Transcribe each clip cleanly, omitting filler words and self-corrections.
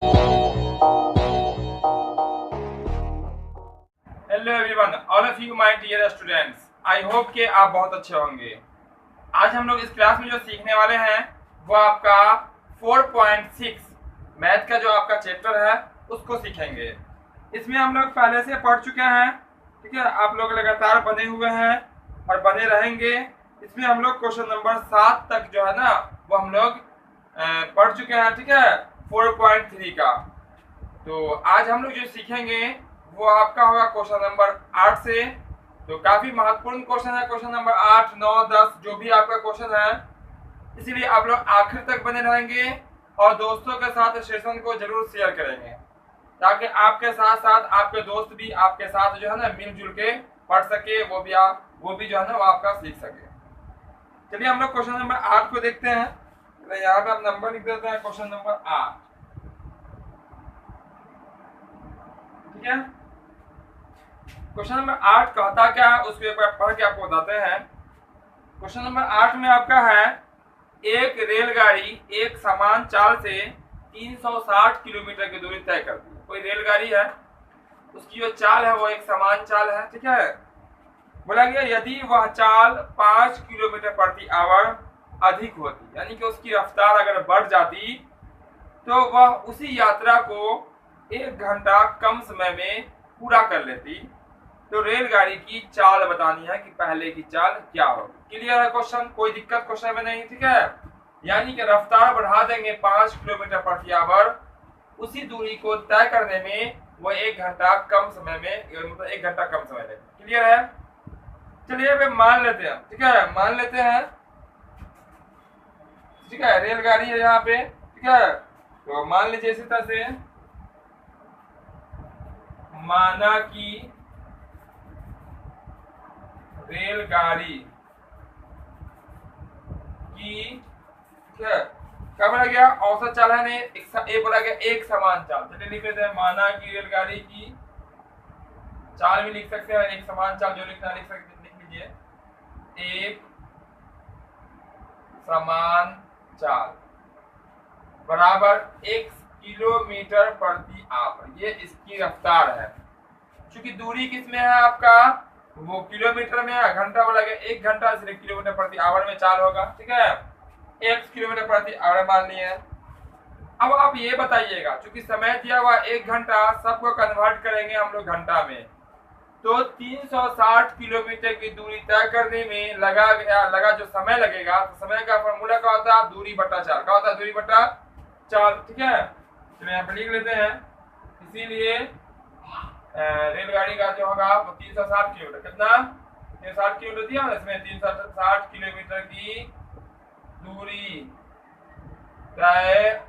Hello everyone, all of you my dear students. I hope कि आप बहुत अच्छे होंगे। आज हम लोग इस क्लास में जो सीखने वाले हैं वो आपका 4.6 मैथ का जो आपका चैप्टर है उसको सीखेंगे। इसमें हम लोग पहले से पढ़ चुके हैं, ठीक है। आप लोग लगातार बने हुए हैं और बने रहेंगे। इसमें हम लोग क्वेश्चन नंबर 7 तक जो है ना वो हम लोग पढ़ चुके हैं, ठीक है, 4.3 का। तो आज हम लोग जो सीखेंगे वो आपका होगा क्वेश्चन नंबर 8 से। तो काफी महत्वपूर्ण क्वेश्चन है क्वेश्चन नंबर 8, 9, 10 जो भी आपका क्वेश्चन है, इसीलिए आप लोग आखिर तक बने रहेंगे और दोस्तों के साथ सेशन को जरूर शेयर करेंगे ताकि आपके साथ साथ आपके दोस्त भी आपके साथ जो है ना मिलजुल के पढ़ सके, वो भी जो है ना वो आपका सीख सके। चलिए हम लोग क्वेश्चन नंबर 8 को देखते हैं। तो यहाँ पे आप नंबर लिख देते हैं, क्वेश्चन नंबर 8, ठीक है। क्वेश्चन नंबर 8 कहता क्या है उसको एक बार पढ़ के आपको बताते हैं। क्वेश्चन नंबर 8 में आपका है, एक रेलगाड़ी एक समान चाल से 360 किलोमीटर की दूरी तय करती है। कोई रेलगाड़ी है, उसकी जो चाल है वो एक समान चाल है, ठीक है। बोला गया यदि वह चाल 5 किलोमीटर प्रति आवर अधिक होती, यानी कि उसकी रफ्तार अगर बढ़ जाती तो वह उसी यात्रा को 1 घंटा कम समय में पूरा कर लेती। तो रेलगाड़ी की चाल बतानी है कि पहले की चाल क्या होगी। क्लियर है क्वेश्चन? कोई दिक्कत क्वेश्चन में नहीं, ठीक है। यानी कि रफ्तार बढ़ा देंगे 5 किलोमीटर प्रति आवर, उसी दूरी को तय करने में वो 1 घंटा कम समय में, मतलब 1 घंटा कम समय लेगा। क्लियर है? चलिए वे मान लेते हैं, ठीक है, मान लेते हैं, ठीक है। रेलगाड़ी है यहाँ पे, ठीक है। तो मान लीजिए इसी तरह से, माना कि रेलगाड़ी की, ठीक है, क्या बोला गया, औसत चाल है नहीं, बोला गया एक समान चाल। चलिए लिख लेते हैं, माना कि रेलगाड़ी की चाल भी लिख सकते हैं, एक समान चाल जो लिखना लिख सकते, लिख लीजिए, एक समान चाल बराबर 1 किलोमीटर प्रति आवर, ये इसकी रफ्तार है। क्योंकि दूरी किसमें है आपका, वो किलोमीटर में है, घंटा बोला गया 1 घंटा, इसलिए किलोमीटर प्रति आवर में चाल होगा, ठीक है। 1 किलोमीटर प्रति आवर मान लिए। अब आप ये बताइएगा, चूंकि समय दिया हुआ 1 घंटा, सबको कन्वर्ट करेंगे हम लोग घंटा में, तो 360 किलोमीटर की दूरी तय करने में लगा जो समय लगेगा, तो समय का फॉर्मूला क्या होता है, दूरी बटा चाल। क्या होता है, दूरी बटा चाल, ठीक है। चलिए यहाँ पे लिख लेते हैं। इसीलिए रेलगाड़ी का जो होगा वो 360 किलोमीटर, कितना, 360 किलोमीटर दिया, इसमें 360 किलोमीटर की दूरी तय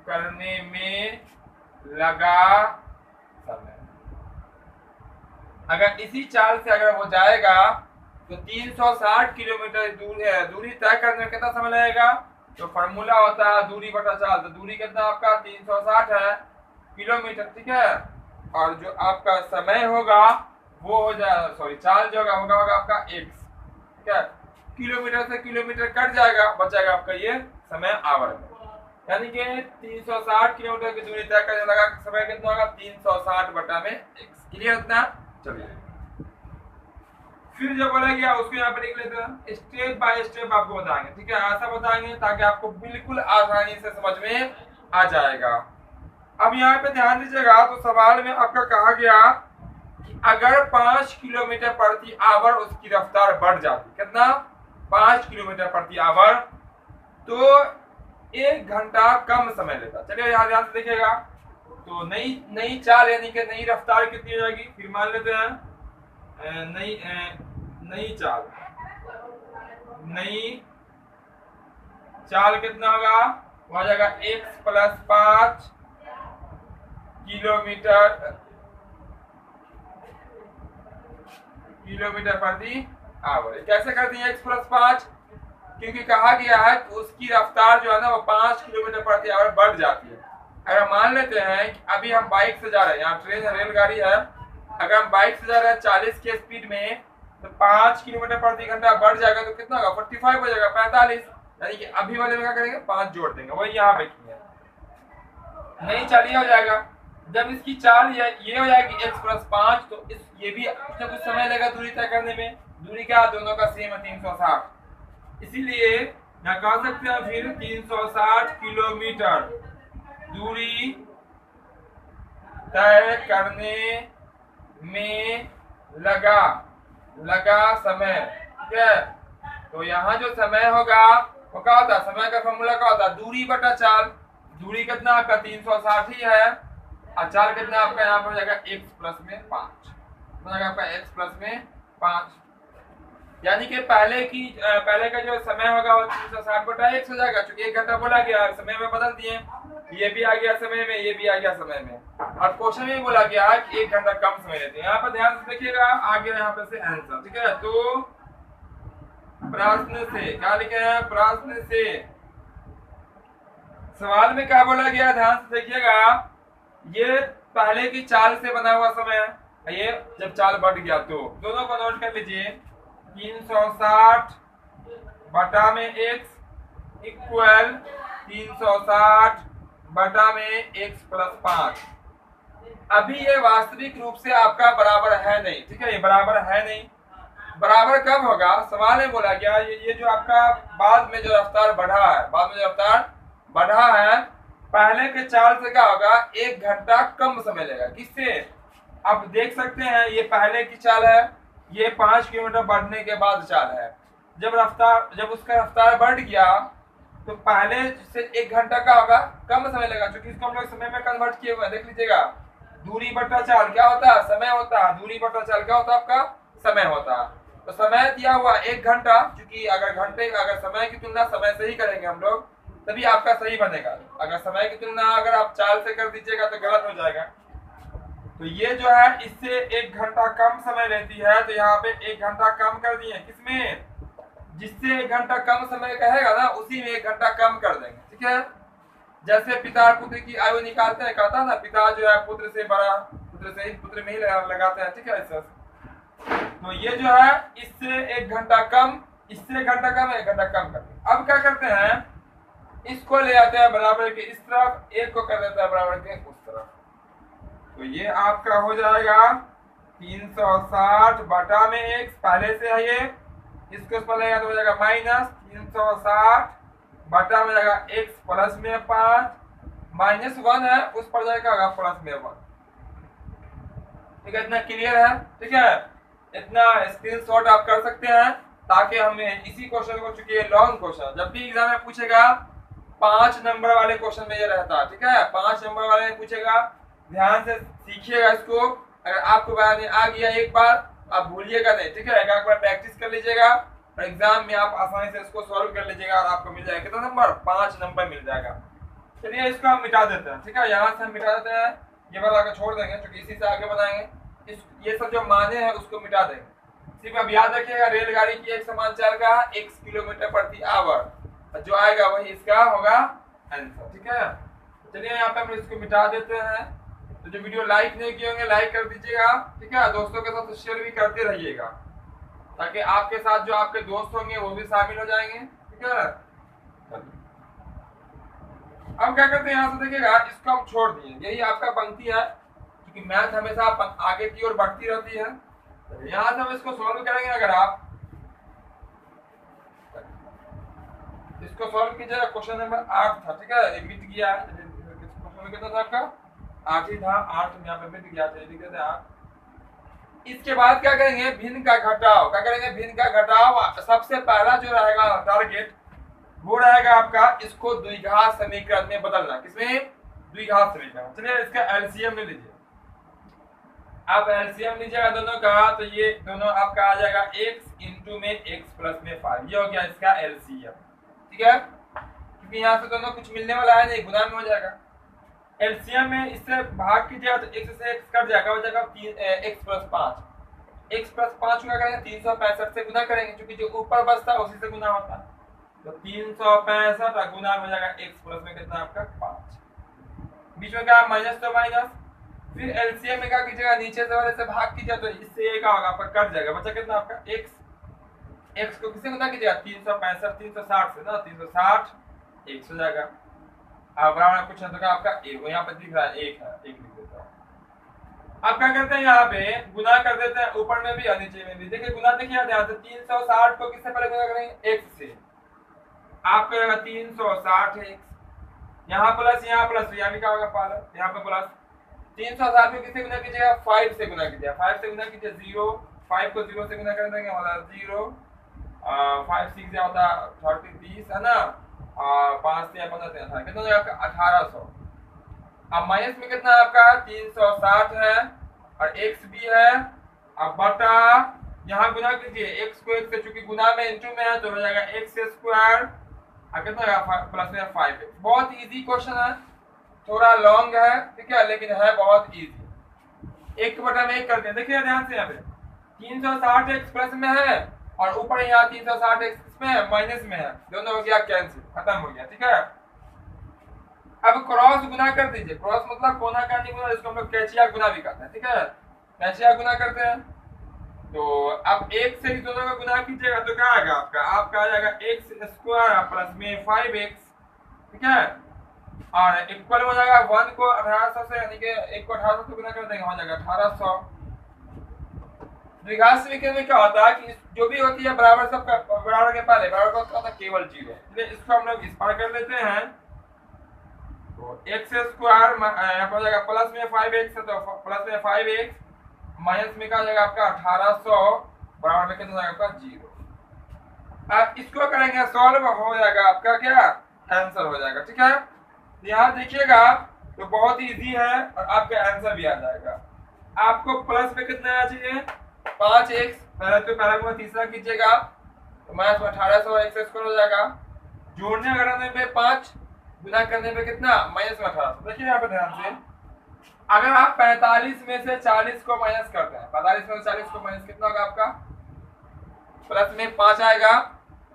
करने में लगा समय। अगर इसी चाल से अगर वो जाएगा तो 360 किलोमीटर दूरी तय करने में कितना समय लगेगा, तो फॉर्मूला होता है दूरी बटा चाल। तो दूरी कितना आपका 360 है किलोमीटर, ठीक है। और जो आपका समय होगा वो हो जाएगा, सॉरी चाल जो होगा आपका x, ठीक है। किलोमीटर से किलोमीटर कट जाएगा, बचेगा आपका ये समय आवर में, यानी कि 360 किलोमीटर की दूरी तय करने लगा समय कितना होगा, 360 बटा में x। क्लियर इतना? चलिए फिर जो बोला गया उसको यहाँ पे लिख लेते हैं, स्टेप बाय स्टेप आपको बताएंगे, ठीक है। ऐसा बताएंगे ताकि आपको बिल्कुल आसानी से समझ में आ जाएगा। अब यहाँ पे ध्यान दीजिएगा, तो सवाल में आपका कहा गया कि अगर 5 किलोमीटर प्रति आवर उसकी रफ्तार बढ़ जाती, कितना, 5 किलोमीटर प्रति आवर, तो 1 घंटा कम समय लेता। चलिए यहाँ ध्यान से देखिएगा, तो नई चाल यानी कि नई रफ्तार कितनी हो जाएगी, फिर मान लेते हैं नई चाल कितना होगा, हो जाएगा x + 5 किलोमीटर प्रति आवर। कैसे करते हैं x + 5, क्योंकि कहा गया है कि उसकी रफ्तार जो है ना वो 5 किलोमीटर प्रति आवर बढ़ जाती है। अगर मान लेते हैं कि अभी हम बाइक से जा रहे हैं, यहाँ ट्रेन रेलगाड़ी है, अगर हम बाइक से जा रहे हैं 40 की स्पीड में, तो 5 किलोमीटर प्रति घंटा बढ़ जाएगा तो कितना होगा, 45 हो जाएगा, 45। यानी कि अभी वाले में क्या करेंगे, 5 जोड़ देंगे, वही यहाँ पे किए। नहीं, चाल ये हो जाएगा। जब इसकी चाल ये हो जाएगी x प्लस 5, तो इस ये भी इसमें कुछ समय लगेगा दूरी तय करने में। दूरी क्या, दोनों का सेम है 360, इसीलिए यहाँ कह सकते हैं फिर 360 किलोमीटर दूरी तय करने में लगा समय। ठीक है, तो यहाँ जो समय होगा वो क्या होता है, समय का फॉर्मूला क्या होता है, दूरी बटा चाल। दूरी कितना आपका 360 ही है, और चाल कितना आपका यहाँ पर हो जाएगा x प्लस में 5, हो जाएगा आपका x प्लस में 5। यानी कि पहले का जो समय होगा वो 360 बटा x हो जाएगा, क्योंकि 1 घंटा बोला गया, समय में बदल दिए, ये भी आ गया समय में, ये भी आ गया समय में। और क्वेश्चन में बोला गया कि 1 घंटा कम समय लेते हैं। यहाँ पर ध्यान से देखिएगा, आ गया यहाँ पे से आंसर। ठीक है, तो प्रश्न से क्या लिखे हैं, प्रश्न से सवाल में क्या बोला गया, ध्यान से देखिएगा। ये पहले की चाल से बना हुआ समय है, ये जब चाल बढ़ गया तो दोनों को नोट कर लीजिए। 360 बटा में x इक्वल 360 बटा में x प्लस 5। अभी ये वास्तविक रूप से आपका बराबर है नहीं। ठीक है, ये बराबर है नहीं। बराबर कब होगा, सवाल में बोला गया ये जो आपका बाद में जो रफ्तार बढ़ा है, बाद में जो रफ्तार बढ़ा है, पहले के चाल से क्या होगा, 1 घंटा कम समय लेगा। किससे, आप देख सकते हैं ये पहले की चाल है, ये 5 किलोमीटर बढ़ने के बाद चाल है। जब उसका रफ्तार बढ़ गया तो पहले से 1 घंटा का होगा कम समय लगा, क्योंकि इसको हम लोग समय में कन्वर्ट किए हुए हैं। देख लीजिएगा, दूरी बटा चाल क्या होता है, समय होता है। दूरी बटा चाल क्या होता है, आपका समय होता है। तो समय दिया हुआ 1 घंटा, क्योंकि अगर समय की तुलना समय से ही करेंगे हम लोग तभी आपका सही बनेगा। अगर समय की तुलना अगर आप चाल से कर दीजिएगा तो गलत हो जाएगा। तो ये जो है इससे 1 घंटा कम समय लेती है, तो यहाँ पे 1 घंटा कम कर दिए। किसमें, जिससे 1 घंटा कम समय कहेगा ना, उसी में 1 घंटा कम कर देंगे। ठीक है, जैसे पिता पुत्र की आयु निकालते हैं, कहता है ना, पिता जो है पुत्र से बड़ा, पुत्र में ही लगाते हैं। ठीक है, ऐसा तो ये जो है इससे 1 घंटा कम, इससे 1 घंटा कम, 1 घंटा कम कर। अब क्या करते हैं, इसको ले आते हैं बराबर के इस तरफ, एक को कर देता है बराबर के उस तरफ। तो ये आपका हो जाएगा 360 बटा में x, पहले से है ये, इसको उस पर लेगा तो हो जाएगा माइनस 360 बटा में जाएगा x प्लस में 5, माइनस 1 है उस पर जाएगा प्लस में 1। ठीक है, इतना क्लियर है। ठीक है, इतना स्क्रीनशॉट आप कर सकते हैं, ताकि हमें इसी क्वेश्चन को, चूंकि लॉन्ग क्वेश्चन जब भी एग्जाम में पूछेगा 5 नंबर वाले क्वेश्चन में ये रहता है। ठीक है, 5 नंबर वाले में पूछेगा, ध्यान से सीखिएगा इसको। अगर आपको बनाने आ गया एक बार, आप भूलिएगा नहीं। ठीक है, एक बार प्रैक्टिस कर लीजिएगा और एग्जाम में आप आसानी से इसको सॉल्व कर लीजिएगा और आपको मिल जाएगा कितना नंबर, 5 नंबर मिल जाएगा। चलिए इसको हम मिटा देते हैं। ठीक है, यहाँ से हम मिटा देते हैं, ये वाला आगे छोड़ देंगे क्योंकि इसी से आगे बनाएंगे। ये सब जो माने हैं उसको मिटा देंगे। सिर्फ अब याद रखिएगा, रेलगाड़ी की एक समान चाल का x किलोमीटर प्रति आवर, जो आएगा वही इसका होगा आंसर। ठीक है, चलिए यहाँ पे हम इसको मिटा देते हैं। तो जो वीडियो लाइक नहीं किए होंगे लाइक कर दीजिएगा। ठीक है, दोस्तों के साथ शेयर भी करते रहिएगा, ताकि आपके साथ जो आपके दोस्त होंगे वो भी शामिल हो जाएंगे। ठीक है, अब क्या करते हैं, यहाँ से देखिएगा, इसको हम छोड़ दिए। यही आपका पंक्ति है, क्योंकि मैथ हमेशा आगे की ओर बढ़ती रहती है। यहाँ से हम इसको सॉल्व करेंगे। अगर आप इसको सॉल्व कीजिएगा, क्वेश्चन नंबर 8 था। ठीक है, ये मिट गया है। क्वेश्चन कितना था आपका, 8 ही था। 8 यहाँ पे मिट गया था, लिख देते हैं 8। इसके बाद क्या करेंगे, भिन्न का घटाव। क्या करेंगे, भिन्न का घटाव। सबसे पहला जो रहेगा टारगेट वो रहेगा आपका, इसको द्विघात समीकरण में बदलना। किसमें, द्विघात समीकरण। चलिए इसका एलसीएम ले लीजिए। अब एलसीएम लीजिएगा दोनों का, तो ये दोनों आपका आ जाएगा x इंटू में x प्लस में 5। ये हो गया इसका एलसीएम। ठीक है, क्योंकि यहाँ से दोनों कुछ मिलने वाला है नहीं, गुना में हो जाएगा। एलसीएम में इससे भाग कीजिएगा तो x से x कट जाएगा, हो जाएगा x प्लस 5। x प्लस 5 को क्या करेंगे, 365 से गुना करेंगे, क्योंकि जो ऊपर बचता है उसी से गुना होता है। तो 365 गुना में हो जाएगा x प्लस में कितना आपका 5। बीच में क्या, माइनस तो माइनस। फिर एलसीएम में क्या कीजिएगा, नीचे से वाले से भाग कीजिएगा तो इससे ये क्या होगा, आपका कट जाएगा। बचा कितना आपका x को किससे गुना कीजिएगा, 365 360 से ना, 360 x हो जाएगा। बराबर कुछ तो क्या आपका एक, यहाँ पे दिख रहा है एक है, एक लिख देता हूँ। अब क्या करते हैं यहाँ पे गुना कर देते हैं, ऊपर में भी और नीचे में भी। देखिए गुना देखिए ध्यान से, 360 को किससे पहले गुना करेंगे, x से। आपका रहेगा 360 x, यहाँ प्लस यहाँ प्लस, यहाँ भी क्या होगा पालक, यहाँ पे प्लस 360 को किससे गुना कीजिएगा, 5 से गुना कीजिए, 5 से गुना कीजिए 0, 5 को 0 से गुना कर देंगे होगा 0, 5 6 होता 30 30 है ना, 5 से 15 18, कितना हो जाएगा 1800। अब माइनस में कितना है आपका 360 है और x भी है, अब बटा यहाँ गुना कीजिए, x को x से, चूंकि गुना में इंटू में है तो हो जाएगा x स्क्वायर, कितना होगा प्लस में 5x। बहुत इजी क्वेश्चन है, थोड़ा लॉन्ग है ठीक है, लेकिन है बहुत इजी। एक बटा में एक करते हैं, देखिए ध्यान से, यहाँ पे 360x प्लस में है और ऊपर यहाँ 360x में है, माइनस में है, दोनों हो गया कैंसिल, खत्म हो गया ठीक है। अब क्रॉस गुना कर दीजिए, क्रॉस मतलब कोना कानी गुना, जिसको हम लोग कैचिया गुना भी कहते हैं ठीक है, कैचिया गुना करते हैं। तो अब एक से ही दोनों का गुना कीजिएगा तो क्या आएगा आपका आ जाएगा x स्क्वायर प्लस में 5x ठीक है, और इक्वल हो जाएगा 1 को 1800 से, यानी कि 1 को 1800 से गुना कर देंगे, हो जाएगा 1800। द्विघात समीकरण में क्या होता है कि जो भी होती है बराबर, सब बराबर के पहले बराबर का होता है केवल 0, इसलिए इसको हम लोग इस पार कर लेते हैं। तो x स्क्वायर हो जाएगा प्लस में 5x, तो प्लस में 5x माइनस में क्या हो जाएगा आपका 1800, बराबर में कितना जाएगा आपका 0। अब इसको करेंगे सॉल्व, हो जाएगा आपका क्या आंसर हो जाएगा ठीक है। यहाँ देखिएगा तो बहुत इजी है और आपका आंसर भी आ जाएगा। आपको प्लस में कितना आना चाहिए 5x, पहले तो पहला गुना तीसरा कीजिएगा तो माइनस में 1800 x स्क्वायर हो जाएगा, जोड़ने घटाने पे 5, गुना करने पे कितना माइनस में 1800। देखिए यहाँ पे ध्यान से, अगर आप 45 में से 40 को माइनस करते हैं, 45 में से 40 को माइनस कितना होगा आपका, प्लस में 5 आएगा।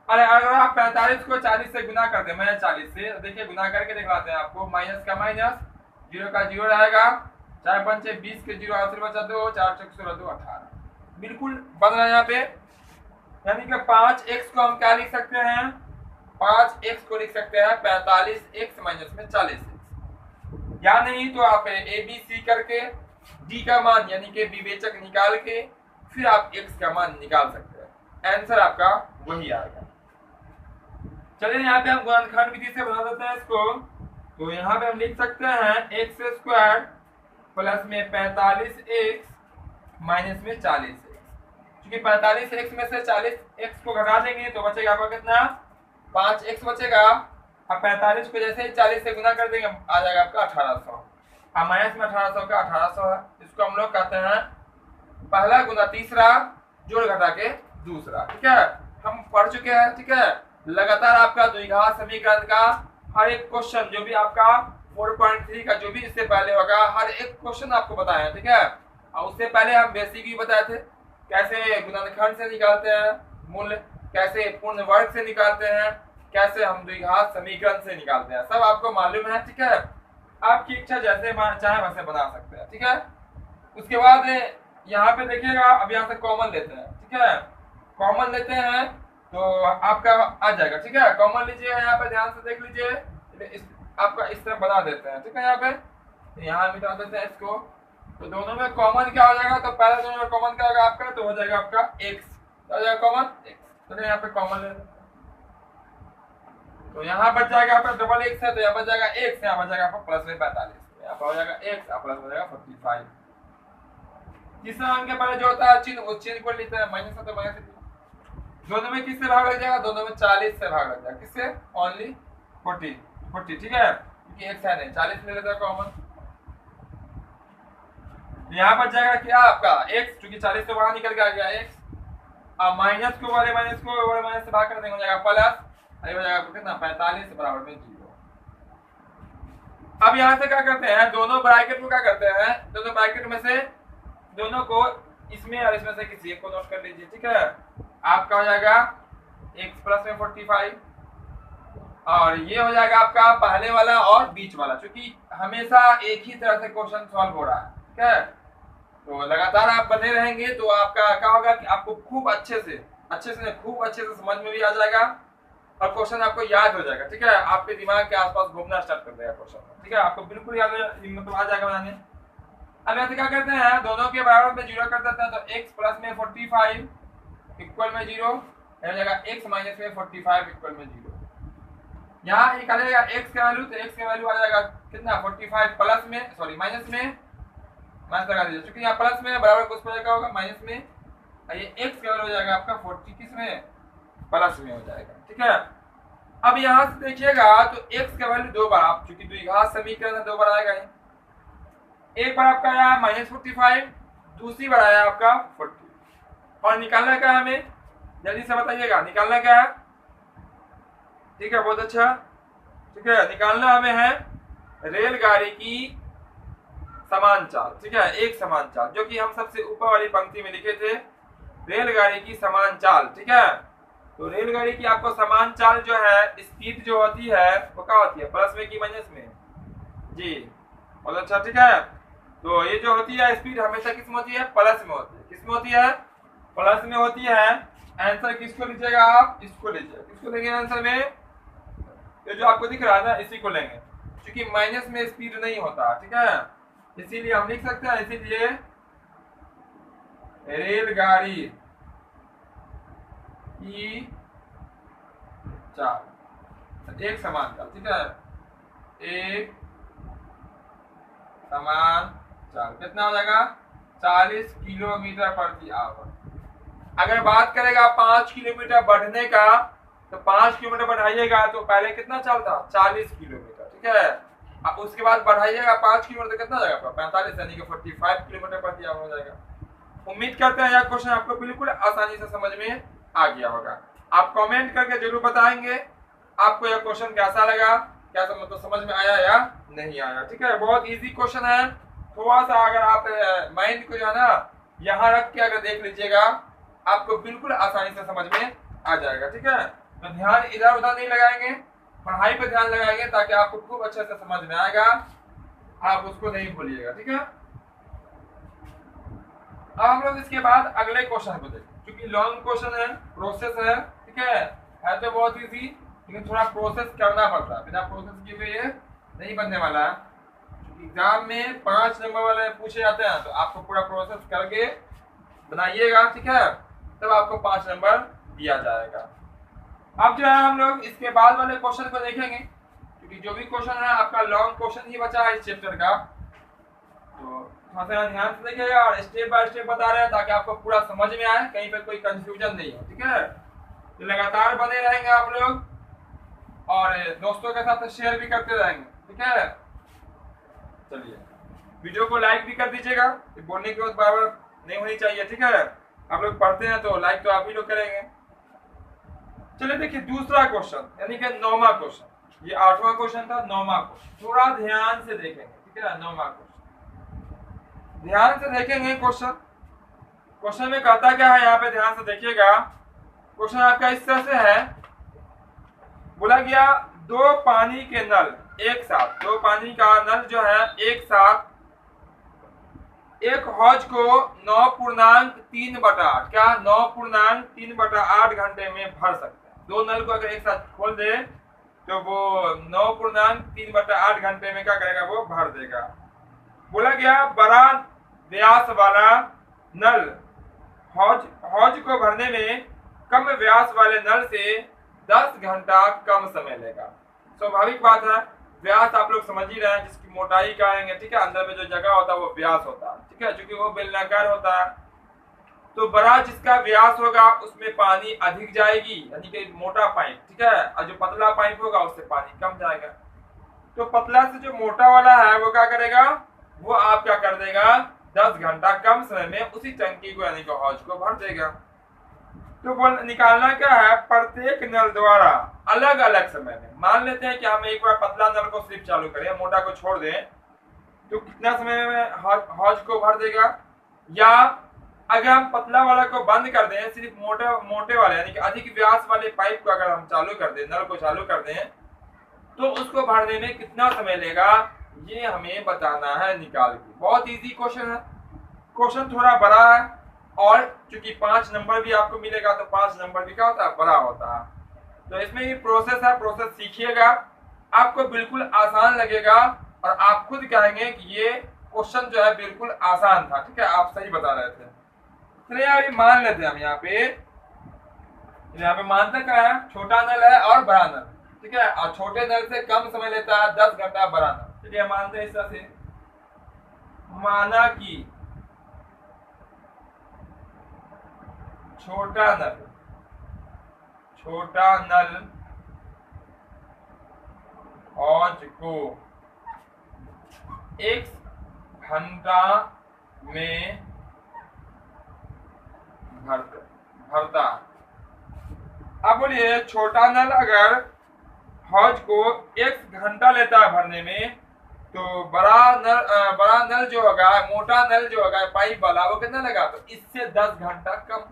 अरे अगर आप 45 को 40 से गुना करते हैं, मैं 40 से, देखिए गुना करके दिखलाते हैं आपको, माइनस का माइनस, 0 का 0 रहेगा, 4 5 6 20 के 0 आंसर बचा 2, 4 6 16 2 18, बिल्कुल बन रहा है यहाँ पे। यानी कि 5x को हम क्या लिख सकते हैं, 5x को लिख सकते हैं 45x माइनस में 40x, या नहीं तो आप ए बी सी करके डी का मान यानी कि विवेचक निकाल के फिर आप x का मान निकाल सकते हैं, आंसर आपका वही आएगा। चलिए यहाँ पे हम गुणनखंड विधि से बना देते हैं इसको। तो यहाँ पे हम लिख सकते हैं x स्क्वायर प्लस में 45x माइनस में 40x, क्योंकि 45x में से 40x को घटा देंगे तो बचेगा आपका कितना 5x बचेगा। अब 45 को जैसे ही 40 से गुना कर देंगे आ जाएगा आपका 1800, अब माइनस में 1800 का 1800 है, इसको हम लोग कहते हैं पहला गुना तीसरा जोड़ घटा के दूसरा ठीक है। हम पढ़ चुके हैं ठीक है, लगातार आपका द्विघात समीकरण का हर एक क्वेश्चन जो भी आपका 4.3 का जो भी इससे पहले होगा, हर एक क्वेश्चन आपको बताया ठीक है। और उससे पहले हम बेसिक भी बताए थे, कैसे गुणनखंड से निकालते हैं मूल्य, कैसे पूर्ण वर्ग से निकालते हैं, कैसे हम द्विघात समीकरण से निकालते हैं, सब आपको मालूम है ठीक है। आपकी इच्छा जैसे चाहे वैसे बना सकते हैं ठीक है। उसके बाद यहाँ पे देखिएगा, अब यहाँ से कॉमन लेते हैं ठीक है, कॉमन लेते हैं तो आपका आ जाएगा ठीक है। कॉमन लीजिए, यहाँ पे ध्यान से देख लीजिए, आपका इस तरह बना देते हैं ठीक है। यहाँ पे यहाँ मिटा देते हैं इसको, तो दोनों में कॉमन क्या हो जाएगा, तो पहले दोनों में कॉमन क्या होगा आपका, तो हो जाएगा आपका x, क्या हो जाएगा कॉमन x। तो यहाँ पे कॉमन ले, तो यहाँ बच जाएगा आपका डबल x है तो यहाँ बच जाएगा x, यहाँ बच जाएगा आपका प्लस में 45, यहाँ पर हो जाएगा x प्लस हो जाएगा 45। तीसरा अंक के पहले जो होता है चिन्ह, उस चिन्ह को लेते हैं, माइनस है तो माइनस, दोनों में किससे भाग लग जाएगा, दोनों में 40 से भाग लग जाएगा, किससे ओनली 40 ठीक है, क्योंकि x है नहीं, 40 ले लेता है कॉमन। यहाँ बच जाएगा क्या आपका x, क्योंकि 40 से वहां निकल के आ गया x, अब माइनस को वाले माइनस को वाले माइनस से भाग कर देंगे, हो जाएगा प्लस, अरे हो जाएगा कितना 45 बराबर में 0। अब यहाँ से क्या करते हैं, दोनों ब्रैकेट को क्या करते हैं, दोनों ब्रैकेट में से दोनों को इसमें और इसमें से किसी एक को नोट कर लीजिए ठीक है। आपका हो जाएगा x प्लस में 45, और ये हो जाएगा आपका पहले वाला और बीच वाला, क्योंकि हमेशा एक ही तरह से क्वेश्चन सॉल्व हो रहा है ठीक है। तो लगातार आप बने रहेंगे तो आपका क्या होगा कि आपको खूब अच्छे से समझ में भी आ जाएगा, और क्वेश्चन आपको याद हो जाएगा, ठीक है, आपके दिमाग के आसपास घूमना स्टार्ट कर देगा क्वेश्चन, ठीक है, आपको बिल्कुल याद मतलब आ जाएगा बनाने। अब ऐसे क्या करते हैं, दोनों के बराबर में जीरो कर देते हैं, तो x प्लस में 45 इक्वल में जीरो, हो जाएगा x माइनस में 45 इक्वल में जीरो। यहाँ निकालेगा x का वैल्यू, तो x का वैल्यू आ जाएगा कितना 45 प्लस में, सॉरी माइनस में, माइनस लगा दीजिए, क्योंकि यहाँ प्लस में बराबर कुछ पर जगह होगा माइनस में, ये x का वैल्यू हो जाएगा आपका 40 किस में, प्लस में हो जाएगा, ठीक है। अब यहाँ से देखिएगा तो x का वैल्यू दो बार, आप चूंकि द्विघात समीकरण है दो बार आएगा, एक बार आपका आया -45, दूसरी बार आया आपका 40, और निकालना क्या है हमें, जल्दी से बताइएगा निकालना क्या है, ठीक है, बहुत अच्छा, ठीक है, निकालना हमें है रेलगाड़ी की समान चाल, ठीक है, एक समान चाल, जो कि हम सबसे ऊपर वाली पंक्ति में लिखे थे, रेलगाड़ी की समान चाल, ठीक है। तो रेलगाड़ी की आपको समान चाल जो है, स्पीड जो होती है वो क्या होती है, प्लस में कि माइनस में, जी बहुत अच्छा, ठीक है। तो ये जो होती है स्पीड हमेशा किस में होती है, प्लस में होती है, किस में होती है, प्लस में होती है। आंसर किसको लीजिएगा आप, इसको लीजिए, किसको लेंगे आंसर में, ये जो आपको दिख रहा है ना इसी को लेंगे, क्योंकि माइनस में स्पीड नहीं होता, ठीक है, इसीलिए हम लिख सकते हैं, इसीलिए रेलगाड़ी की चाल एक समान चाल, ठीक है, एक समान चाल कितना हो जाएगा 40 किलोमीटर प्रति आवर। अगर बात करेगा 5 किलोमीटर बढ़ने का, तो 5 किलोमीटर बढ़ाइएगा तो पहले कितना चाल था 40 किलोमीटर, ठीक है, अब उसके बाद बढ़ाइएगा 5 किलोमीटर कितना हो जाएगा 45, यानी कि 45 किलोमीटर प्रति आवर हो जाएगा। उम्मीद करते हैं यह क्वेश्चन आपको बिल्कुल आसानी से समझ में आ गया होगा। आप कमेंट करके जरूर बताएंगे आपको यह क्वेश्चन कैसा लगा, क्या मतलब समझ में आया या नहीं आया, ठीक है। बहुत इजी क्वेश्चन है, थोड़ा सा अगर आप माइंड को जो है ना यहाँ रख के अगर देख लीजिएगा, आपको बिल्कुल आसानी से समझ में आ जाएगा, ठीक है। तो ध्यान इधर उधर नहीं लगाएंगे, पढ़ाई पे ध्यान लगाएंगे, ताकि आपको खूब अच्छे से समझ में आएगा, आप उसको नहीं भूलिएगा, ठीक है। अब हम लोग इसके बाद अगले क्वेश्चन को देखें, क्योंकि लॉन्ग क्वेश्चन है, प्रोसेस है, ठीक है तो बहुत इजी, लेकिन थोड़ा प्रोसेस करना पड़ता है, बिना प्रोसेस किए हुए नहीं बनने वाला है। एग्जाम में 5 नंबर वाले पूछे जाते हैं, तो आपको पूरा प्रोसेस करके बनाइएगा, ठीक है, तब आपको 5 नंबर दिया जाएगा। अब जो है हम लोग इसके बाद वाले क्वेश्चन को देखेंगे, क्योंकि जो भी क्वेश्चन है आपका लॉन्ग क्वेश्चन ही बचा है इस चैप्टर का, तो थोड़ा सा ध्यान से देखिएगा और स्टेप बाय स्टेप बता रहे हैं, ताकि आपको पूरा समझ में आए, कहीं पे कोई कंफ्यूजन नहीं हो, ठीक है। तो लगातार बने रहेंगे आप लोग, और दोस्तों के साथ शेयर भी करते रहेंगे, ठीक है। चलिए वीडियो को लाइक भी कर दीजिएगा, बोलने की बात बराबर नहीं होनी चाहिए, ठीक है। आप लोग पढ़ते हैं तो लाइक तो आप ही लोग करेंगे। चलिए देखिए दूसरा क्वेश्चन, यानी कि 9वां क्वेश्चन, ये 8वां क्वेश्चन था, 9वां क्वेश्चन थोड़ा ध्यान से देखेंगे, ठीक है। 9वां क्वेश्चन ध्यान से देखेंगे, क्वेश्चन में कहता क्या है, यहाँ पे ध्यान से देखिएगा। क्वेश्चन आपका इस तरह से है, बोला गया दो पानी के नल एक साथ, दो पानी का नल जो है एक साथ एक हौज को 9.3/8 क्या 9.3/8 घंटे में भर सकते हैं। दो नल को अगर एक साथ खोल दे तो वो 9.3/8 घंटे में क्या करेगा, वो भर देगा। बोला गया बड़ा व्यास वाला नल हौज को भरने में कम व्यास वाले नल से 10 घंटा कम समय लेगा। स्वाभाविक बात है, व्यास आप लोग समझ ही रहे हैं, जिसकी मोटाई कहेंगे, ठीक है, अंदर में जो जगह होता है वो व्यास होता है, ठीक है, क्योंकि वो बेलनाकार होता है। तो बड़ा जिसका व्यास होगा उसमें पानी अधिक जाएगी, यानी कि मोटा पाइप, ठीक है, और जो पतला पाइप होगा उससे पानी कम जाएगा। तो पतला से जो मोटा वाला है वो क्या करेगा, वो आप क्या कर देगा 10 घंटा कम समय में उसी टंकी को यानी कि हौज को भर देगा। तो वो निकालना क्या है, प्रत्येक नल द्वारा अलग अलग समय में, मान लेते हैं कि हम एक बार पतला नल को सिर्फ चालू करें, मोटा को छोड़ दें, तो कितना समय में हौज को भर देगा। या अगर हम पतला वाला को बंद कर दें, सिर्फ मोटे वाले यानी कि अधिक व्यास वाले पाइप को अगर हम चालू कर दें, नल को चालू कर दें, तो उसको भरने में कितना समय लेगा, ये हमें बताना है निकाल के। बहुत इजी क्वेश्चन है, क्वेश्चन थोड़ा बड़ा है, और चूंकि 5 नंबर भी आपको मिलेगा, तो 5 नंबर भी क्या होता है, बड़ा होता है। तो इसमें ये प्रोसेस है, प्रोसेस सीखिएगा, आपको बिल्कुल आसान लगेगा और आप खुद कहेंगे कि ये क्वेश्चन जो है बिल्कुल आसान था। ठीक है, आप सही बता रहे थे। चलिए अभी मान लेते हैं हम यहाँ पे मानते क्या है, छोटा नल है और बड़ा नल। ठीक है, और छोटे नल से कम समय लेता है 10 घंटा बड़ा नल। चलिए मानते हैं इस तरह से, माना कि छोटा नल हौज को 1 घंटा में भरता। अब बोलिए छोटा नल अगर हौज को 1 घंटा लेता है भरने में, तो बड़ा नल जो होगा, मोटा नल जो होगा पाइप वाला, वो कितना लगा, तो इससे 10 घंटा कम।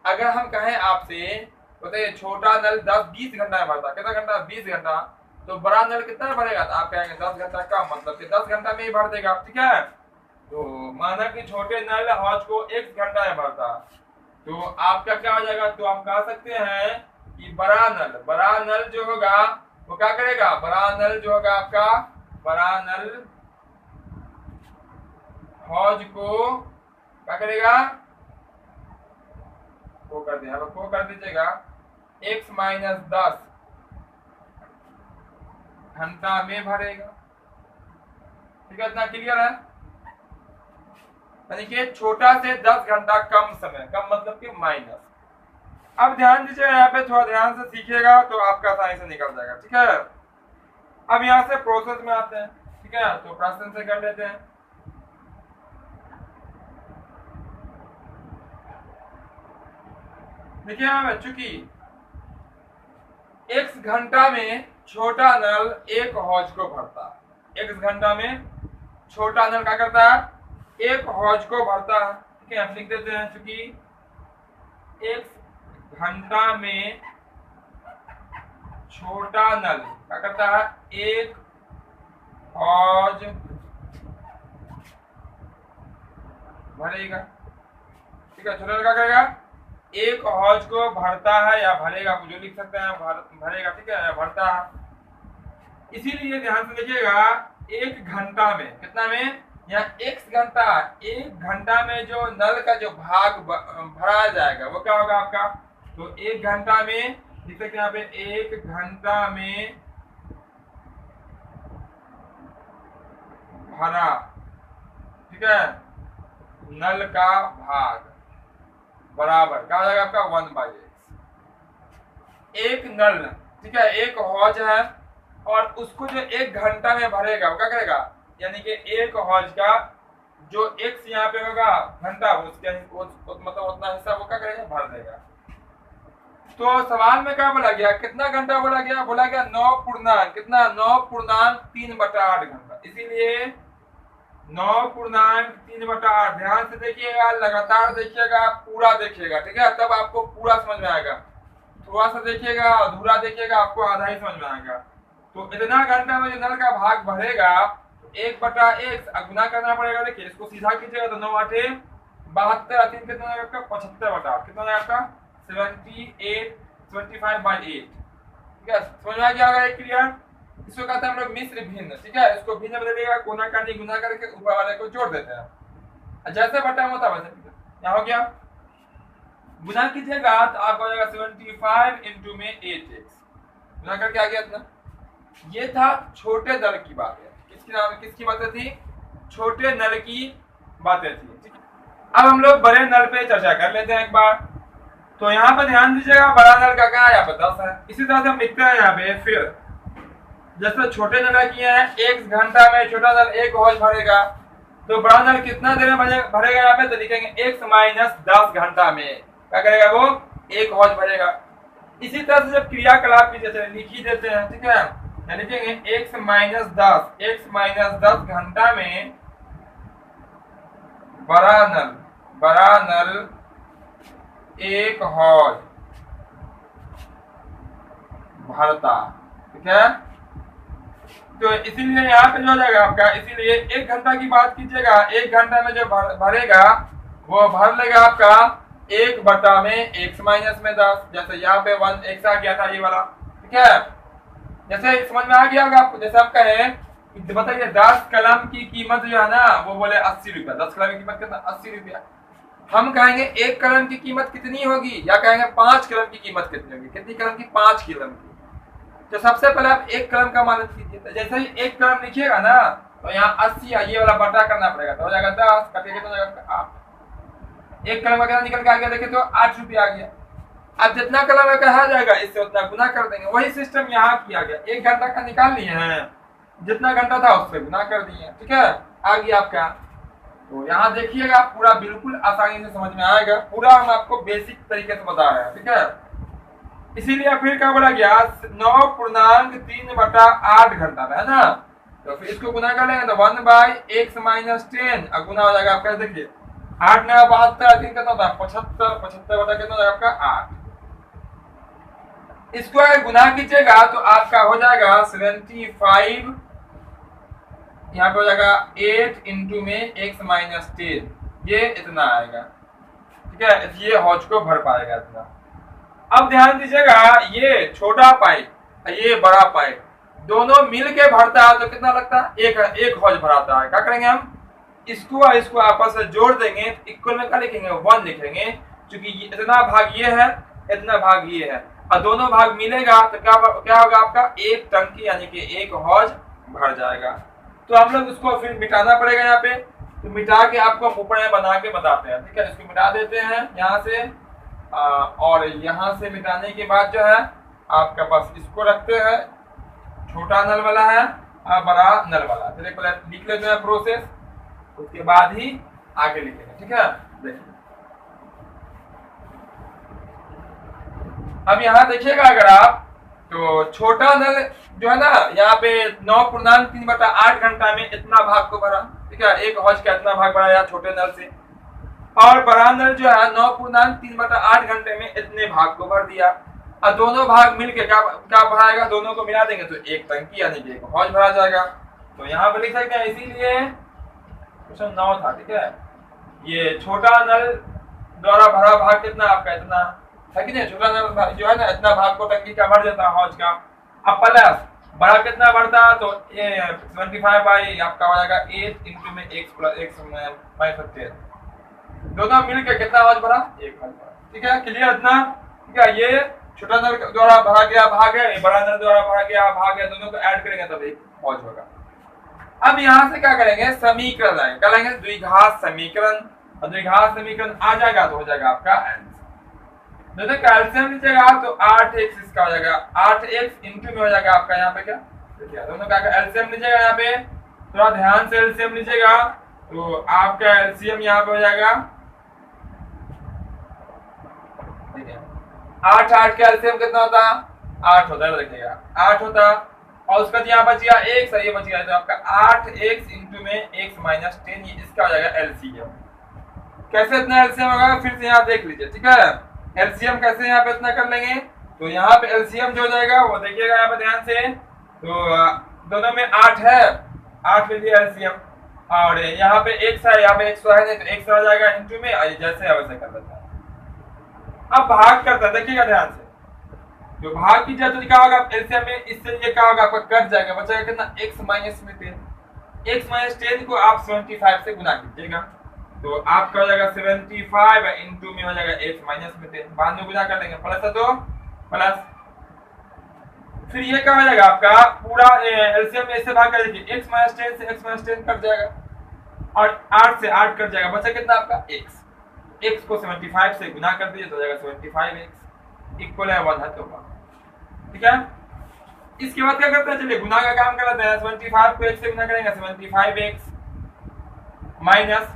अगर हम कहें आपसे बताइए छोटा नल 10-20 घंटा में भरता, कितना घंटा, 20 घंटा, तो बड़ा नल कितना भरेगा, तो आप कहेंगे 10 घंटा कम, मतलब कि 10 घंटा में ही भर देगा। ठीक है, तो माना कि छोटे नल हौज को 1 घंटा में भरता, तो आपका क्या हो जाएगा, तो आप कह सकते हैं कि बड़ा नल जो होगा वो क्या करेगा, बड़ा नल जो होगा आपका, बड़ा नल हौज को क्या करेगा, को कर दिया, को कर दीजिएगा x - 10 घंटा में भरेगा। ठीक है, इतना क्लियर है, यानी कि छोटा से 10 घंटा कम समय, कम मतलब कि माइनस। अब ध्यान दीजिए यहाँ पे, थोड़ा ध्यान से सीखिएगा तो आपका आसानी से निकल जाएगा। ठीक है, अब यहाँ से प्रोसेस में आते हैं। ठीक है, तो प्रश्न से कर लेते हैं। देखिए यहाँ बच्चों की 1 घंटा में छोटा नल 1 हौज को भरता है। 1 घंटा में छोटा नल क्या करता है, 1 हौज को भरता है। ठीक है, हम लिख देते हैं, चूंकि 1 घंटा में छोटा नल क्या करता है, 1 हौज भरेगा। ठीक है, छोटा नल क्या करेगा, 1 हौज को भरता है या भरेगा, आप जो लिख सकते हैं, भरेगा। ठीक है, भरता है। इसीलिए ध्यान से देखिएगा, 1 घंटा में कितना में, यहाँ 1 घंटा में जो नल का जो भाग भरा जाएगा वो क्या होगा आपका, तो 1 घंटा में लिख सकते हैं यहाँ पे, 1 घंटा में भरा, ठीक है, नल का भाग बराबर क्या हो जाएगा आपका, 1/x। एक नल, ठीक है, 1 हौज है और उसको जो 1 घंटा में भरेगा वो क्या करेगा, यानी कि 1 हौज का जो x यहाँ पे होगा घंटा, उसके मतलब उतना हिस्सा वो क्या करेगा, भर देगा। तो सवाल में क्या बोला गया, कितना घंटा बोला गया, बोला गया 9 पूर्णांक कितना, 9 पूर्णांक 3/8 घंटा। इसीलिए 9 पूर्णांक 3/8। ध्यान से देखिएगा, लगातार देखिएगा, पूरा देखिएगा, ठीक है, तब आपको पूरा समझ में आएगा। थोड़ा सा देखिएगा, अधूरा देखिएगा, आपको आधा ही समझ में आएगा। तो इतना घंटा में जो नल का भाग भरेगा, 1/x गुना करना पड़ेगा। देखिए इसको सीधा कीजिएगा तो 9 × 8 = 72, 3 कितना आएगा आपका, 75/8, कितना आएगा आपका 75/8। ठीक है, समझ में आ गया होगा एक क्लियर। इसको कहते हैं हम लोग मिश्र भिन्न। ठीक है, इसको भिन्न बदलिएगा, कोना कानी गुना करके ऊपर वाले को जोड़ देते हैं, जैसे बटा होता वैसे। यहाँ हो गया, गुना कीजिएगा तो आपको हो जाएगा 75 × में 8x, गुना करके आ गया इतना। ये था छोटे नल की बातें। किसकी बातें थी, छोटे नल की बातें थी। ठीक है, अब हम लोग बड़े नल पे चर्चा कर लेते हैं एक बार। तो यहाँ पर ध्यान दीजिएगा, बड़ा नल का क्या है, यहाँ पर 10 है। इसी तरह से हम लिखते हैं यहाँ पे, फिर जैसे छोटे नल किए हैं, 1 घंटा में छोटा नल 1 हौज भरेगा, तो बड़ा नल कितना देर में भरेगा, यहाँ पे तो लिखेंगे x - 10 घंटा में क्या करेगा, वो 1 हौज भरेगा। इसी तरह से जब क्रियाकलाप की जैसे लिख ही देते हैं, ठीक है, लिखेंगे x - 10 घंटा में बड़ा नल 1 हौज भरता। ठीक है, तो इसीलिए यहाँ पे जो हो जाएगा आपका, इसीलिए 1 घंटा की बात कीजिएगा, 1 घंटा में जो भरेगा वो भर लेगा आपका एक बटा में x माइनस में 10, जैसे यहाँ पे 1x आ गया था ये वाला, ठीक है। जैसे समझ में आ गया होगा आपको, जैसे आप कहे बताइए 10 कलम की कीमत जो है ना वो बोले 80 रुपया, 10 कलम की कीमत कितना, 80 रुपया। हम कहेंगे एक कलम की कीमत कितनी होगी, या कहेंगे 5 कलम की कीमत कितनी होगी, कितनी कलम की, 5 कलम की। तो सबसे पहले आप एक कलम का मान कीजिए, तो जैसे ही एक कलम लिखिएगा ना तो यहाँ 80 ये वाला बटा करना पड़ेगा, तो हो जाएगा 10 कटेगा तो जाएगा 8। एक कलम का निकल के आ गया, देखिए तो 8 रुपया आ गया। अब जितना कलम कहा जाएगा इससे उतना गुना कर देंगे, वही सिस्टम यहाँ किया गया। 1 घंटा का निकाल लिए हैं, जितना घंटा था उससे गुना कर दिए, ठीक है, आ गया आपका। तो यहाँ देखिएगा पूरा बिल्कुल आसानी से समझ में आएगा, पूरा हम आपको बेसिक तरीके से बता रहे हैं, ठीक है। इसीलिए फिर क्या बोला गया, 9.3 बटा 8 घंटा है ना, तो फिर इसको गुना कर लेंगे तो 1/x माइनस 10 और गुना हो जाएगा आपका, देखिए 8 9 72 3 कितना होता है 75, 75 बटा कितना हो जाएगा आपका 8। इसको अगर गुना कीजिएगा तो आपका हो जाएगा 75, यहाँ पे हो जाएगा 8 इंटू में x माइनस 10, ये इतना आएगा, ठीक है, ये हौज को भर पाएगा इतना। अब ध्यान दीजिएगा, ये छोटा पाइप ये बड़ा पाइप दोनों मिल के भरता है तो कितना लगता है, एक हौज भराता है। क्या करेंगे हम, इसको और इसको आपस में जोड़ देंगे, इक्वल में क्या लिखेंगे 1 लिखेंगे, क्योंकि इतना भाग ये है, इतना भाग ये है, और दोनों भाग मिलेगा तो क्या होगा आपका, एक टंकी यानी कि एक हौज भर जाएगा। तो हम लोग उसको फिर मिटाना पड़ेगा यहाँ पे, तो मिटा के आपको ऊपर में बना के बताते हैं, ठीक है। इसको मिटा देते हैं यहाँ से, और यहाँ से मिटाने के बाद जो है आपका पास इसको रखते हैं, छोटा नल वाला है और बड़ा नल वाला। चलिए पहले लिख लेते हैं प्रोसेस, उसके बाद ही आगे लिखेंगे, ठीक है। देखिए अब यहाँ देखिएगा अगर आप, तो छोटा नल जो है ना यहाँ पे 9.3 बटा 8 घंटा में इतना भाग को भरा, ठीक है, एक हौज का इतना भाग भरा यहाँ छोटे नल से, और बड़ा नल जो है 9.3 बटा 8 घंटे में इतने भाग को भर दिया, और दोनों भाग मिलके क्या भराएगा, दोनों को मिला देंगे तो एक टंकी यानी कि एक हौज भरा जाएगा। तो यहाँ पे लिख सकते हैं, इसीलिए क्वेश्चन 9 था, ठीक है। ये छोटा नल द्वारा भरा भाग कितना आपका, इतना है कि नहीं, छोटा नल जो है ना इतना भाग को टंकी का भर देता है हौज का। अब प्लस बड़ा कितना बढ़ता है, तो ये 75 बाई आपका हो जाएगा 8 इंटू में x प्लस x माइनस 10, दोनों मिलकर कितना हौज भरा, एक हौज भरा, ठीक है, क्लियर इतना, ठीक है। ये छोटा नल द्वारा भरा गया भाग है, बड़ा नल द्वारा भरा गया भाग है, दोनों को ऐड करेंगे तब एक हौज होगा। अब यहाँ से क्या करेंगे, समीकरण आएंगे, क्या लेंगे, द्विघात समीकरण, और द्विघात समीकरण आ जाएगा तो हो जाएगा आपका आंसर। तो कैल्शियम लीजिएगा तो 8x इसका हो जाएगा, 8x इंटू में हो जाएगा आपका यहाँ पे क्या, देखिए दोनों का एलसीएम लीजिएगा, यहाँ पे थोड़ा ध्यान से एलसीएम लीजिएगा, तो आपका एलसीएम यहाँ पे हो जाएगा, ठीक है, 8 8 का एलसीएम कितना होता, 8 होता है, देखिएगा 8 होता, और उसका यहाँ बच गया x, ये बच गया, तो आपका 8x इंटू में x माइनस 10, ये इसका हो जाएगा एलसीएम। कैसे इतना एलसीएम होगा फिर से यहाँ देख लीजिए, ठीक है, एलसीएम कैसे यहाँ पे इतना कर लेंगे, तो यहाँ पे एलसीएम जो हो जाएगा वो देखिएगा यहाँ पे ध्यान से, तो दोनों में 8 है, 8 ले लिया एलसीएम, और यहाँ पे x है, यहाँ पे x है नहीं तो x आ जाएगा इंटू में, जैसे है वैसे कर देता है। अब भाग करता है, देखिएगा ध्यान से, जो भाग की जाए तो क्या होगा एलसीएम में, इससे ये क्या होगा आपका कट जाएगा, बचेगा कितना, x माइनस में 10, x माइनस 10 को आप 75 से गुना कीजिएगा, तो आपका हो जाएगा 75 इंटू में हो जाएगा x माइनस में 10, बाद में गुना कर लेंगे, प्लस है तो प्लस, फिर ये क्या हो जाएगा आपका पूरा एलसीएम में इससे भाग कर दीजिए, x माइनस 10 से x माइनस 10 कट जाएगा, और 8 से 8 कट जाएगा, बचा कितना आपका x को 75 से गुना कर दीजिए तो हो जाएगा 75x इक्वल है 1 है तो, ठीक है। इसके बाद क्या करते हैं, चलिए गुना का काम कर लेते हैं, 75 को x से गुना करेंगे 75x माइनस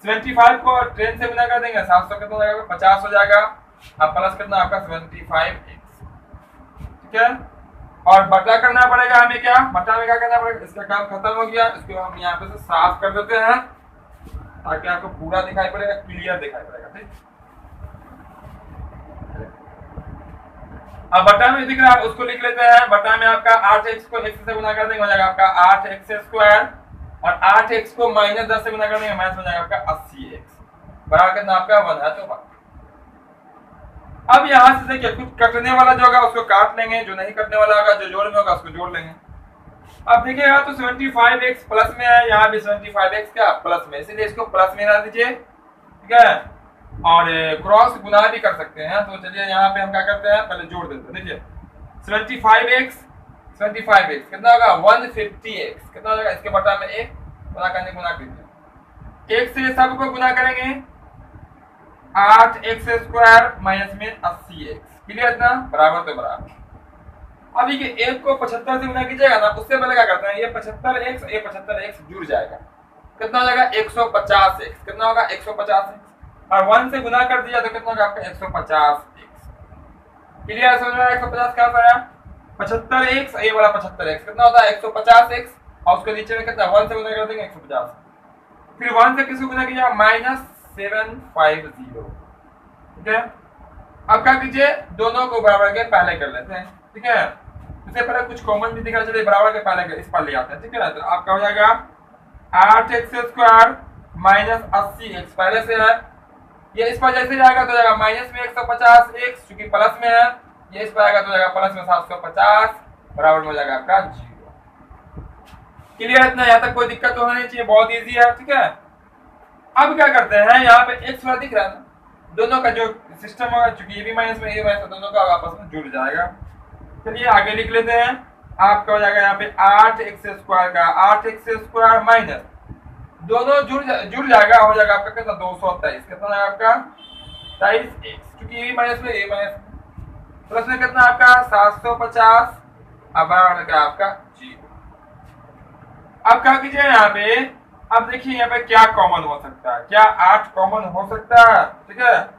75 को 10 से गुना कर देंगे 700 कितना हो जाएगा, 50 हो जाएगा, अब प्लस कितना आपका 75x, ठीक है। और बटा करना पड़ेगा हमें, क्या बटा में क्या करना पड़ेगा, इसका काम खत्म हो गया, इसको हम यहाँ पे से साफ कर देते हैं ताकि आपको पूरा दिखाई पड़ेगा, क्लियर दिखाई पड़ेगा, ठीक। अब बटा में दिख रहा है उसको लिख लेते हैं, बटा में आपका 8x को x से गुना कर देंगे हो जाएगा आपका 8x स्क्वायर, और 8x को -10 से गुना कर देंगे माइनस हो जाएगा आपका 80x, बराबर कितना आपका 1 है तो 1। अब यहाँ से देखिए कुछ कटने वाला जो होगा उसको काट लेंगे, जो नहीं कटने वाला होगा जो जोड़ में होगा उसको जोड़ लेंगे। अब देखिएगा तो 75x प्लस में है, यहाँ भी 75x क्या प्लस में, इसीलिए इसको प्लस में ला दीजिए, ठीक है। और क्रॉस गुना भी कर सकते हैं, तो चलिए यहाँ पे हम क्या करते हैं, पहले जोड़ देते हैं। देखिए 75x कितना होगा 150x, कितना हो जाएगा इसके बटा में 1 गुना करने गुना कीजिए, 1 से सबको गुना करेंगे 8x स्क्वायर माइनस में 80x, क्लियर इतना बराबर तो बराबर। अब ये 1 को 75 से गुना कीजिएगा ना, उससे पहले क्या करते हैं, ये 75x जुड़ जाएगा, कितना हो जाएगा 150x, कितना होगा 150x, और 1 से गुना कर दिया तो कितना होगा आपका 150x, क्लियर समझ में आया। 150 क्या होता है 75x, ये वाला 75x कितना होता है 150x, और उसके नीचे में कितना 1 से गुना कर देंगे 150, फिर 1 से किसको गुना कीजिएगा -750, ठीक है। अब क्या कीजिए दोनों को बराबर के पहले कर लेते हैं, ठीक है। इससे पहले कुछ कॉमन भी दिखा, चलिए बराबर के पहले इस पर ले आते हैं, ठीक है ना। तो आपका हो जाएगा 8x स्क्वायर माइनस 80x, पहले से है ये, इस पर जैसे जाएगा तो जाएगा माइनस में 150x, क्योंकि प्लस में है, ये इस पर आएगा तो जाएगा प्लस में 750, बराबर हो जाएगा आपका 0। क्लियर इतना, यहाँ तक कोई दिक्कत तो होना नहीं चाहिए, बहुत इजी है, ठीक है। अब क्या करते हैं, यहाँ पे x वाला दिख रहा है ना, दोनों का जो सिस्टम होगा, चूंकि ये भी माइनस में ये माइनस, दोनों का आपस में जुड़ जाएगा। चलिए आगे लिख लेते हैं, आपका हो जाएगा यहाँ पे 8x स्क्वायर का 8x स्क्वायर माइनस, दोनों जुड़ जाएगा, हो जाएगा आपका कितना 223, कितना है आपका 23x, क्योंकि ये माइनस में ये माइनस, प्लस में कितना आपका 750, अब बराबर का आपका 0। अब क्या कीजिए यहाँ पे, अब देखिए यहाँ पे क्या कॉमन हो सकता है, क्या 8 कॉमन हो सकता है, ठीक है।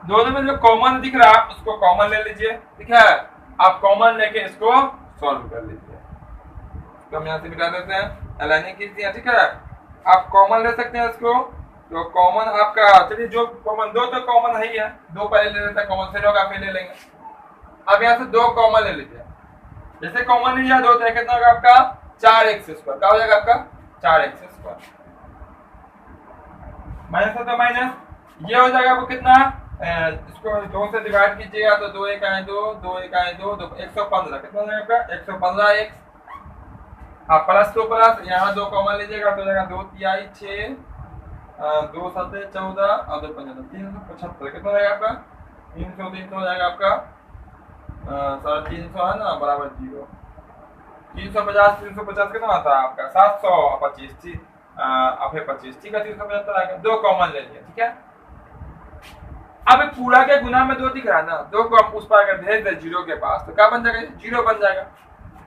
दोनों में जो कॉमन दिख रहा है उसको कॉमन ले लीजिए, ठीक है। आप कॉमन लेके इसको सॉल्व कर लीजिए, तो हम यहाँ से मिटा देते हैं, अलाइनिंग कीजिए, ठीक है। आप कॉमन ले सकते हैं इसको, तो कॉमन आपका, चलिए जो कॉमन, दो तो कॉमन है ही है, दो पहले ले लेते हैं कॉमन, फिर होगा फिर ले लेंगे। अब यहाँ से 2 कॉमन ले लीजिए, जैसे कॉमन ले लिया 2 तो कितना होगा आपका 4x स्क्वायर, क्या हो जाएगा आपका 4x स्क्वायर, माइनस है तो माइनस, ये हो जाएगा वो कितना, इसको 2 से डिवाइड कीजिएगा तो 2 1 आए 2, 2 1 आए 2, 115, कितना हो जाएगा आपका 115x, आप प्लस तो प्लस, यहाँ 2 कॉमन लीजिएगा तो जाएगा 2 तिहाई 6, 2 7 14 और 2 15 375, कितना हो जाएगा आपका 300 हो जाएगा आपका 350 है ना, बराबर 0, 350 कितना आता है आपका 725, फिर 25, ठीक है 375 आएगा, 2 कॉमन ले लिया, ठीक है। अब पूरा के गुना में 2 दिख रहा है ना, 2 को हम उस पर अगर भेज दे 0 के पास तो क्या बन जाएगा 0 बन जाएगा,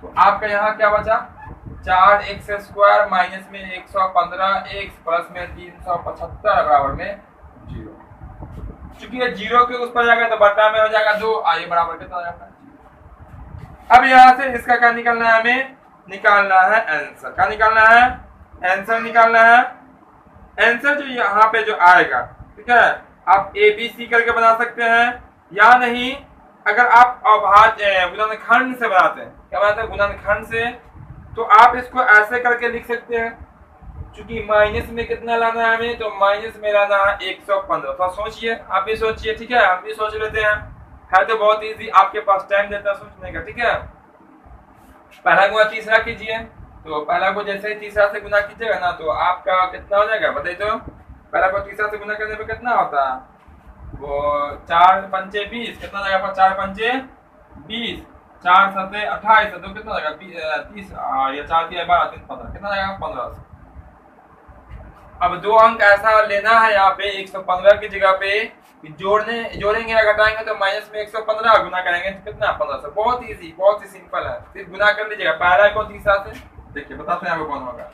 तो आपका यहाँ क्या बचा 4x स्क्वायर माइनस में 115x प्लस में 375 बराबर में 0, चूंकि ये 0 के उस पर जाएगा तो बटा में हो जाएगा 2, आइए बराबर कितना हो जाएगा। अब यहाँ से इसका क्या निकालना है, हमें निकालना है आंसर, क्या निकालना है आंसर निकालना है, आंसर जो यहाँ पे जो आएगा, ठीक है। आप ABC करके बना सकते हैं, या नहीं अगर आप अभाज्य गुणनखंड से बनाते हैं, क्या बनाते हैं गुणनखंड से, तो आप इसको ऐसे करके लिख सकते हैं, चूंकि माइनस में कितना लाना है हमें, तो माइनस में लाना है 115, तो सोचिए, आप भी सोचिए, ठीक है, हम भी सोच लेते हैं, है तो बहुत इजी, आपके पास टाइम देता है सोचने का, ठीक है। पहला गुना तीसरा कीजिए, तो पहला को जैसे ही तीसरा से गुना कीजिएगा ना तो आपका कितना हो जाएगा बताइए, तो पहला को तीसरा से गुना करने पे कितना होता है, वो 4 पंचे 20, कितना हो जाएगा 4 पंचे 20, 4 7 28, तो कितना हो जाएगा 30, या 4 3 12 3 15, कितना हो जाएगा 1500। अब 2 अंक ऐसा लेना है यहाँ पे 115 की जगह पे, जोड़ेंगे या घटाएंगे तो माइनस में 115, गुना करेंगे तो कितना 1500, बहुत इजी, बहुत ही सिंपल है, सिर्फ गुना कर लीजिएगा पहला को तीसरा से, देखिए बताते हैं आपको कौन होगा,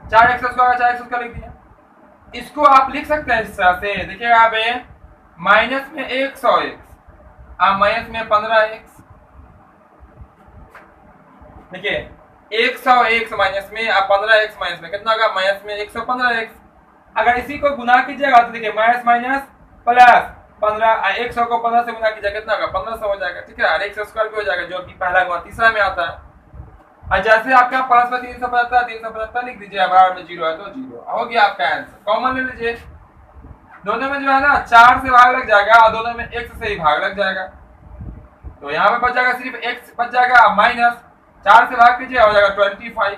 4x स्क्वायर लिख दिया, इसको आप लिख सकते हैं इस तरह से, देखिएगा यहाँ पे माइनस में 100x और माइनस में 15x, देखिए 100x माइनस में और 15x माइनस में कितना होगा माइनस में 115x। अगर इसी को गुना कीजिएगा तो देखिए माइनस माइनस प्लस 15, 100 को 15 से गुना कीजिएगा कितना होगा 1500 हो जाएगा, ठीक है, और x स्क्वायर भी हो जाएगा, जो कि पहला गुना तीसरा में आता है। और जैसे आपका पांच में 375 लिख दीजिए, बराबर में 0 है तो 0 हो गया आपका आंसर। कॉमन ले लीजिए, दोनों में जो है ना 4 से भाग लग जाएगा और दोनों में x से ही भाग लग जाएगा, तो यहाँ पे बच जाएगा सिर्फ x बच जाएगा माइनस 4 से भाग कीजिए हो जाएगा 25।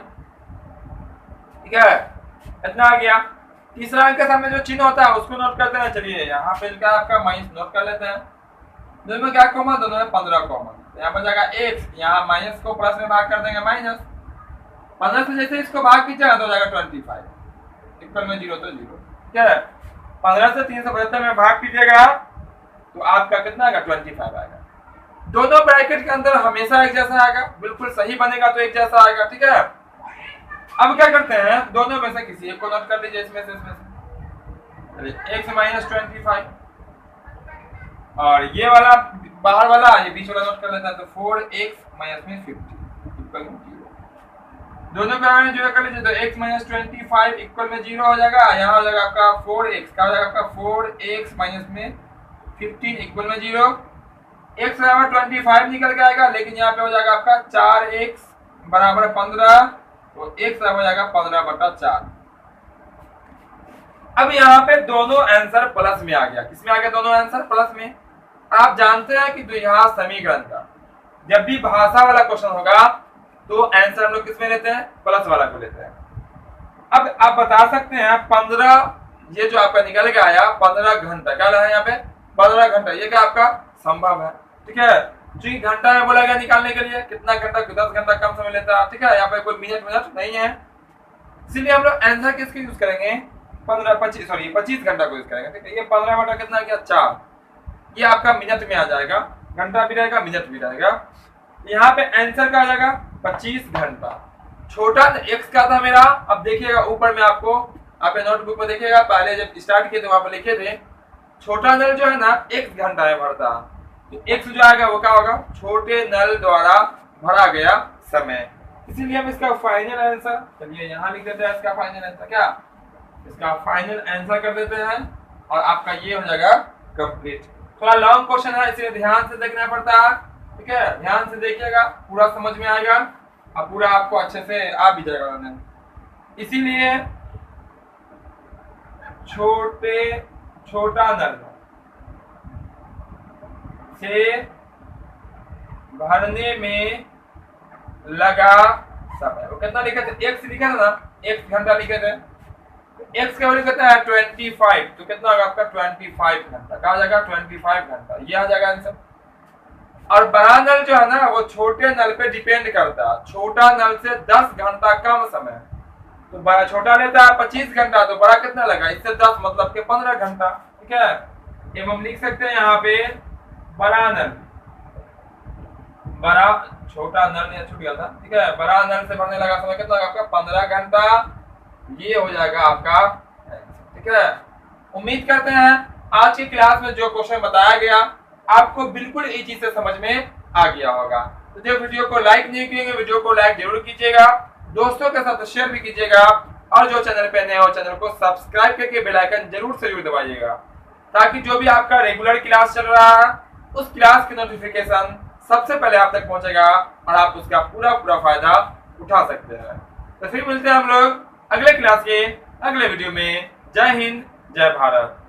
ठीक है, इतना आ गया। तीसरा अंक के सामने जो चिन्ह होता है उसको नोट करते हैं। चलिए यहाँ पे क्या आपका माइनस नोट कर लेते हैं। दोनों में क्या कॉमन, दोनों में 15 कॉमन, तो यहाँ पर जाएगा x, यहाँ माइनस को प्लस में भाग कर देंगे माइनस 15 से, जैसे इसको भाग कीजिएगा तो हो जाएगा 25 इक्वल में 0 तो 0। क्या है, 15 से 375 में भाग कीजिएगा तो आपका कितना आएगा 25 आएगा। दोनों ब्रैकेट के अंदर हमेशा एक जैसा आएगा, बिल्कुल सही बनेगा तो एक जैसा आएगा। ठीक है, अब क्या करते हैं, दोनों में से किसी एक को नोट कर लीजिए, इसमें से x माइनस 25 और ये वाला बाहर वाला ये बीच वाला नोट कर लेता है, तो 4x माइनस में 50 इक्वल में 0। दोनों का जो कर लीजिए तो x माइनस 25 इक्वल में 0 हो जाएगा। यहाँ हो जाएगा आपका 4x, क्या हो जाएगा आपका 4x माइनस में 15 इक्वल में 0। x बराबर 25 निकल के आएगा, लेकिन यहाँ पे हो जाएगा आपका 4x बराबर 15, तो x बराबर हो जाएगा 15/4। अब यहाँ पे दोनों आंसर प्लस में आ गया। किसमें आ गया, दोनों आंसर प्लस में। आप जानते हैं कि द्विघात समीकरण का जब भी भाषा वाला क्वेश्चन होगा तो आंसर हम लोग किसमें लेते हैं, प्लस वाला को लेते हैं। अब आप बता सकते हैं 15, ये जो आपका निकल के आया 15 घंटा, क्या है यहाँ पे 15 घंटा, ये क्या आपका संभव है। ठीक है, क्योंकि घंटा में बोला गया निकालने के लिए, कितना घंटा, 10 घंटा कम समय लेता है। ठीक है, यहाँ पे कोई मिनट नहीं है, इसलिए हम लोग आंसर किसके यूज करेंगे 25 घंटा को यूज करेंगे। ठीक है, ये 15 बटा कितना गया 4, ये आपका मिनट में आ जाएगा, घंटा भी रहेगा मिनट भी रहेगा। यहाँ पे आंसर का आ जाएगा 25 घंटा। छोटा x का था मेरा, अब देखिएगा ऊपर में आपको आपके नोटबुक में देखिएगा, पहले जब स्टार्ट किए थे वहां पर लिखे थे छोटा नल जो है ना x घंटा में भरता, तो x जो आएगा वो क्या होगा, छोटे नल द्वारा भरा गया समय। इसीलिए हम इसका फाइनल आंसर, चलिए यहाँ लिख देते हैं इसका फाइनल आंसर, क्या इसका फाइनल आंसर कर देते हैं और आपका ये हो जाएगा कंप्लीट। थोड़ा लॉन्ग क्वेश्चन है इसलिए ध्यान से देखना पड़ता है। ठीक है, ध्यान से देखिएगा, पूरा समझ में आएगा और पूरा आपको अच्छे से आ भी जाएगा। इसीलिए छोटा नल से भरने में लगा समय, वो कितना लिखे थे, x लिखे थे ना, x घंटा लिखे थे, x का वैल्यू कितना है 25, तो कितना होगा आपका 25 घंटा, कहा जाएगा 25 घंटा, ये आ जाएगा आंसर। और बड़ा नल जो है ना वो छोटे नल पे डिपेंड करता है, छोटा नल से 10 घंटा कम समय, तो बड़ा छोटा लेता है 25 घंटा, तो बड़ा कितना लगा, इससे 10 मतलब के 15 घंटा। ठीक है, ये हम लिख सकते हैं यहाँ पे बड़ा नल, बड़ा छोटा नल या छूट गया था। ठीक है, बड़ा नल से भरने लगा समय कितना आपका 15 घंटा, ये हो जाएगा आपका। ठीक है, उम्मीद करते हैं आज की क्लास में जो क्वेश्चन बताया गया आपको बिल्कुल इजी से समझ में आ गया होगा। तो जो वीडियो को लाइक नहीं किए वीडियो को लाइक जरूर कीजिएगा, दोस्तों के साथ शेयर भी कीजिएगा और जो चैनल पे नए हो चैनल को सब्सक्राइब करके बेल आइकन जरूर से जरूर दबाइएगा, ताकि जो भी आपका रेगुलर क्लास चल रहा है उस क्लास की नोटिफिकेशन सबसे पहले आप तक पहुंचेगा और आप उसका पूरा फायदा उठा सकते हैं। तो फिर मिलते हैं हम लोग अगले क्लास के अगले वीडियो में। जय हिंद, जय भारत।